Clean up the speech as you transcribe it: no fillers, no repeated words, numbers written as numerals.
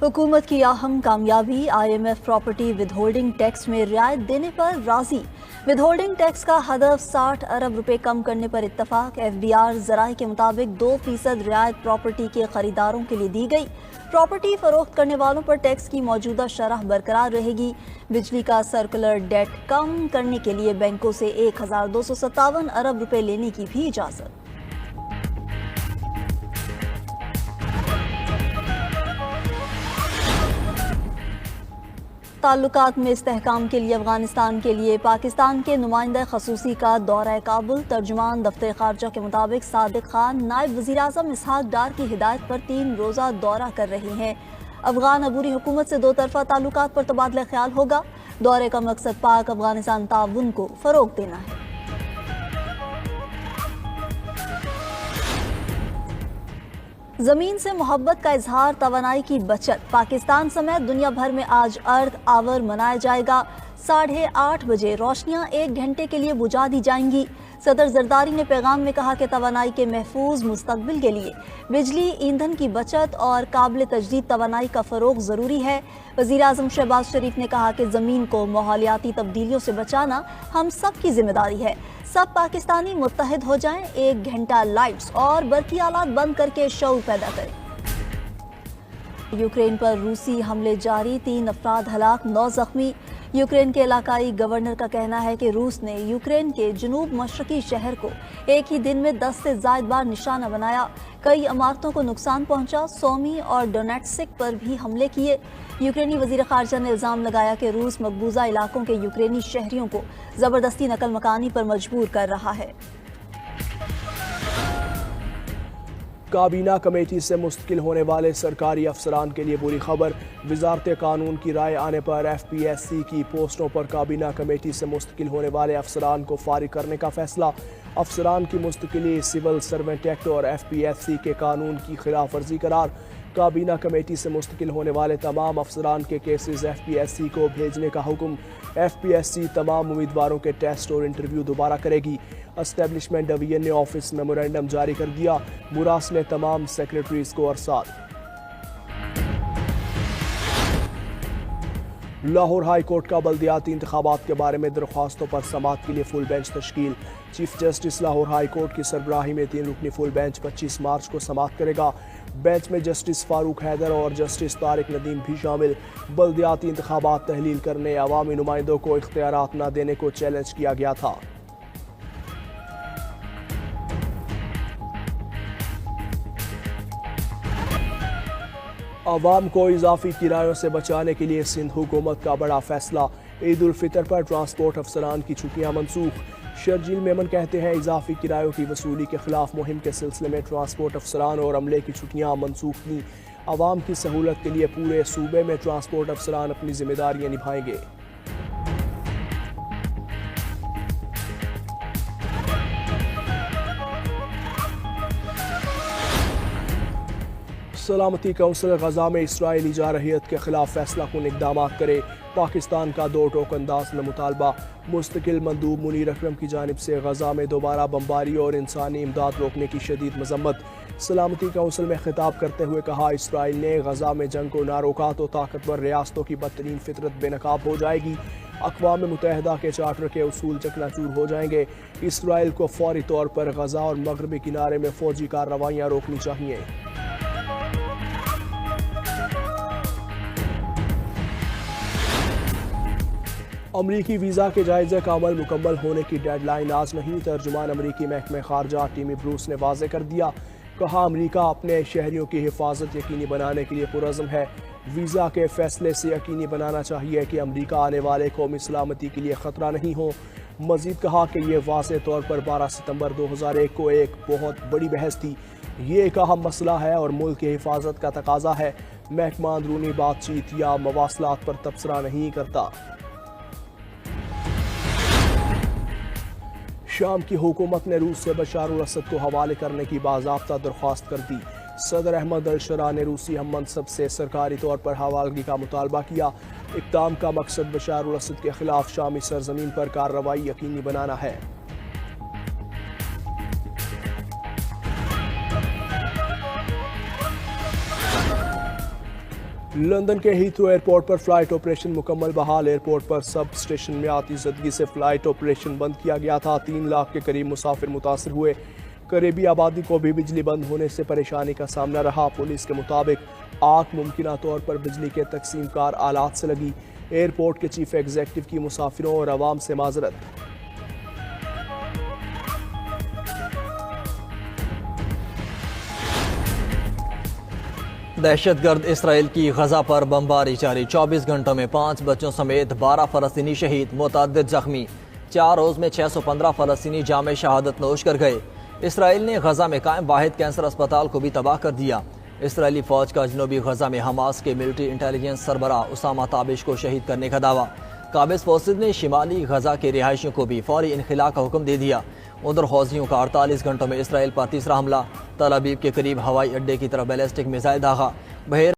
हुकूमत की अहम कामयाबी, IMF प्रॉपर्टी विदहोल्डिंग टैक्स में रियायत देने पर राजी। विदहोल्डिंग टैक्स का हदफ 60 अरब रुपए कम करने पर इत्तफाक। FBR जराये के मुताबिक 2% रियायत प्रॉपर्टी के खरीदारों के लिए दी गई। प्रॉपर्टी फरोख्त करने वालों पर टैक्स की मौजूदा शरह बरकरार रहेगी। बिजली का सर्कुलर डेट कम करने के लिए बैंकों से 1257 अरब रुपए लेने की भी इजाजत। ताल्लुकात में इस्तेहकाम के लिए अफगानिस्तान के लिए पाकिस्तान के नुमाइंदा खसूसी का दौरा काबुल। तर्जुमान दफ्तर खारजा के मुताबिक सादिक खान नायब वज़ीर आज़म इसहाक डार की हिदायत पर 3 रोज़ा दौरा कर रहे हैं। अफगान अबूरी हुकूमत से 2 तरफ़ा ताल्लुकात पर तबादला ख्याल होगा। दौरे का मकसद पाक अफगानिस्तान ताउन को फ़रोग़ देना है। जमीन से मोहब्बत का इजहार, तवानाई की बचत। पाकिस्तान समेत दुनिया भर में आज अर्थ आवर मनाया जाएगा। 8:30 बजे रोशनियां 1 घंटे के लिए बुझा दी जाएंगी। सदर जरदारी ने पैगाम में कहा कि तवानाई के महफूज मुस्तकबिल के लिए बिजली, ईंधन की बचत और काबिल तजदीद तवानाई का फ़रोग़ ज़रूरी है। वज़ीर आज़म शहबाज शरीफ ने कहा कि ज़मीन को माहौलियाती तब्दीलियों से बचाना हम सब की जिम्मेदारी है। सब पाकिस्तानी मुत्तहिद हो जाएं। 1 घंटा लाइट्स और बरकी आलात बंद करके शऊर पैदा करें। यूक्रेन पर रूसी हमले जारी, 3 अफराद हलाक, 9 जख्मी। यूक्रेन के इलाकाई गवर्नर का कहना है कि रूस ने यूक्रेन के जनूब मशरकी शहर को एक ही दिन में 10 से ज़ायद बार निशाना बनाया। कई इमारतों को नुकसान पहुंचा। सोमी और डोनेट्स्क पर भी हमले किए। यूक्रेनी वज़ीर ख़ारजा ने इल्ज़ाम लगाया कि रूस मकबूजा इलाकों के यूक्रेनी शहरियों को ज़बरदस्ती नकल मकानी पर मजबूर कर रहा है। काबीना कमेटी से मुस्तकिल होने वाले सरकारी अफसरान के लिए बुरी खबर। वजारत कानून की राय आने पर FPSC की पोस्टों पर काबीना कमेटी से मुस्तकिल होने वाले अफसरान को फारिग करने का फैसला। अफसरान की मुस्तकिली सिविल सर्वेंट एक्ट और FPSC के कानून की खिलाफ वर्जी करार। काबीना कमेटी से मुस्तकिल होने वाले तमाम अफसरान के केसेस FPSC को भेजने का हुक्म। FPSC तमाम उम्मीदवारों के टेस्ट और इंटरव्यू दोबारा करेगी। एस्टेब्लिशमेंट डिवीजन ने ऑफिस मेमोरेंडम जारी कर दिया। मुरासले तमाम सेक्रेटरीज को अरसाल। लाहौर हाई कोर्ट का बल्दियाती इंतखाबात के बारे में दरख्वास्तों पर समाअत के लिए फुल बेंच तश्कील। Chief justice Lahore high court की सरबराही में 3 रुकनी फुल बेंच 25 मार्च को समाअत करेगा। बेंच में जस्टिस फारूक हैदर और जस्टिस तारिक नदीम भी शामिल। बल्दियाती इंतखाबात तहलील करने अवामी नुमाइंदों को इख्तियारात न देने को चैलेंज किया गया था। अवाम को इजाफी किरायों से बचाने के लिए सिंध हुकूमत का बड़ा फैसला। ईद उल फितर पर ट्रांसपोर्ट अफसरान की छुट्टियां मनसूख। शर्जील मेमन कहते हैं इजाफी किरायों की वसूली के खिलाफ मुहिम के सिलसिले में ट्रांसपोर्ट अफसरान और अमले की छुट्टियां मनसूख की। अवाम की सहूलत के लिए पूरे सूबे में ट्रांसपोर्ट अफसरान अपनी जिम्मेदारियां निभाएंगे। सलामती कौंसिल गजा में इसराइली जारहियत के खिलाफ फैसला कुन इकदाम करे। पाकिस्तान का 2 टोकनदाज में मुतालबा। मुस्तकिल मंदूब मुनीर अकरम की जानिब से गजा में दोबारा बमबारी और इंसानी इमदाद रोकने की शदीद मजम्मत। सलामती कौंसिल में खिताब करते हुए कहा, इसराइल ने गजा में जंग को ना रोका तो ताकतवर रियासतों की बदतरीन फितरत बेनकाब हो जाएगी। अक़वाम मुत्तहिदा के चार्टर के उसूल चकनाचूर हो जाएंगे। इसराइल को फौरी तौर पर गजा और मगरबी किनारे में फौजी कार्रवाइयाँ रोकनी चाहिए। अमरीकी वीज़ा के जायजे का अमल मुकम्मल होने की डेडलाइन आज नहीं। तर्जुमान अमरीकी महकमे खारजा टिमी ब्रूस ने वाज़े कर दिया। कहा, अमरीका अपने शहरियों की हिफाजत यकीनी बनाने के लिए पुरज़म है। वीज़ा के फैसले से यकीनी बनाना चाहिए कि अमरीका आने वाले कौमी सलामती के लिए ख़तरा नहीं हो। मज़ीद कहा कि यह वाज़े तौर पर 12 सितंबर 2001 को एक बहुत बड़ी बहस थी। ये एक अहम मसला है और मुल्क की हिफाजत का तकाजा है। महकमा अंदरूनी बातचीत या मवासलात पर तबसरा नहीं करता। शाम की हुकूमत ने रूस से बशार अल असद को हवाले करने की बाज़ाब्ता दरख्वास्त कर दी। सदर अहमद अल शरा ने रूसी हम मनसब से सरकारी तौर पर हवालगी का मुतालबा किया। इक़दाम का मकसद बशार अल असद के खिलाफ शामी सरजमीन पर कार्रवाई यकीनी बनाना है। लंदन के हीथ्रो एयरपोर्ट पर फ्लाइट ऑपरेशन मुकम्मल बहाल। एयरपोर्ट पर सब स्टेशन में आतिशदगी से फ्लाइट ऑपरेशन बंद किया गया था। 3 लाख के करीब मुसाफिर मुतासर हुए। करीबी आबादी को भी बिजली बंद होने से परेशानी का सामना रहा। पुलिस के मुताबिक आग मुमकिन तौर पर बिजली के तकसीमकार आलात से लगी। एयरपोर्ट के चीफ एग्जीक्यूटिव की मुसाफिरों और आवाम से माजरत। दहशतगर्द इसराइल की गजा पर बमबारी जारी। 24 घंटों में 5 बच्चों समेत 12 फलस्तीनी शहीद, मुतअद्दिद जख्मी। 4 रोज में 615 फलस्तीनी जामे शहादत नोश कर गए। इसराइल ने गजा में कायम वाहिद कैंसर अस्पताल को भी तबाह कर दिया। इसराइली फौज का जनूबी गजा में हमास के मिलिट्री इंटेलिजेंस सरबराह उसामा ताबिश को शहीद करने का दावा। काबिज फोर्सेज ने शिमाली गजा के रिहायशियों को भी फौरी इनखला का हुक्म दे दिया। उधर हौसियों का 48 घंटों में इसराइल पर तीसरा हमला। तल अबीब के करीब हवाई अड्डे की तरफ बैलिस्टिक मिसाइल दागा।